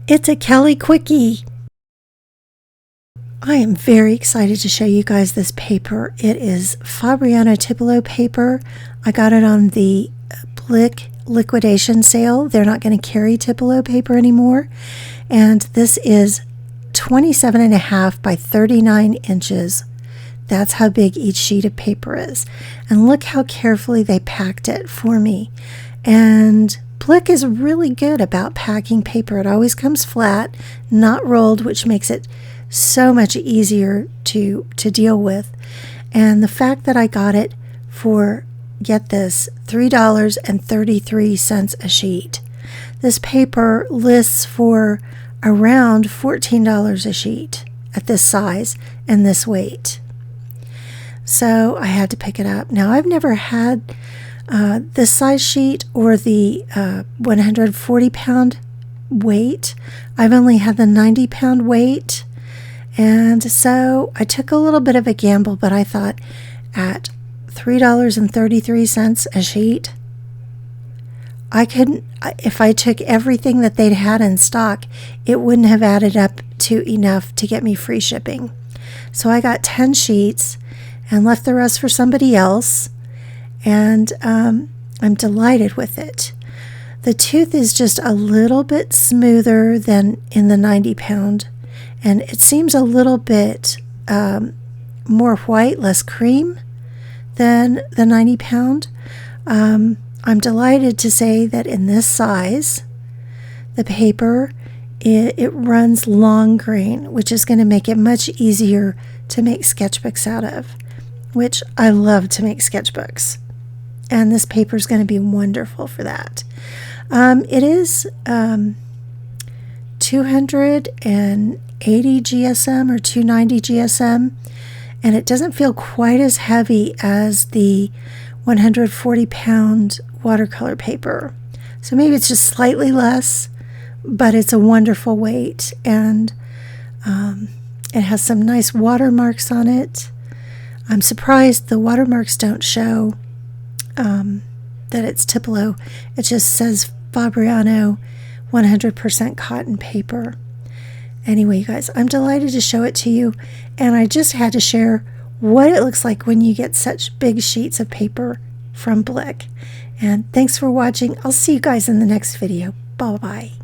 It's a Kelly Quickie. I am very excited to show you guys this paper. It is Fabriano Tiepolo paper. I got it on the Blick liquidation sale. They're not going to carry Tiepolo paper anymore. And this is 27.5 by 39 inches. That's how big each sheet of paper is. And look how carefully they packed it for me. And Blick is really good about packing paper. It always comes flat, not rolled, which makes it so much easier to deal with. And the fact that I got it for, get this, $3.33 a sheet. This paper lists for around $14 a sheet at this size and this weight. So I had to pick it up. Now, I've never had this size sheet or the 140-pound weight. I've only had the 90-pound weight. And so I took a little bit of a gamble, but I thought at $3.33 a sheet, I couldn't, if I took everything that they'd had in stock, it wouldn't have added up to enough to get me free shipping. So I got 10 sheets and left the rest for somebody else. And I'm delighted with it. The tooth is just a little bit smoother than in the 90-pound. And it seems a little bit more white, less cream than the 90-pound. I'm delighted to say that in this size, the paper, it runs long grain, which is going to make it much easier to make sketchbooks out of, which I love to make sketchbooks. And this paper is going to be wonderful for that. It is 280 GSM or 290 GSM, and it doesn't feel quite as heavy as the 140-pound watercolor paper. So maybe it's just slightly less, but it's a wonderful weight, and it has some nice watermarks on it. I'm surprised the watermarks don't show that it's Tiepolo. It just says Fabriano 100% cotton paper. Anyway, you guys, I'm delighted to show it to you, and I just had to share what it looks like when you get such big sheets of paper from Blick. And thanks for watching. I'll see you guys in the next video. Bye-bye.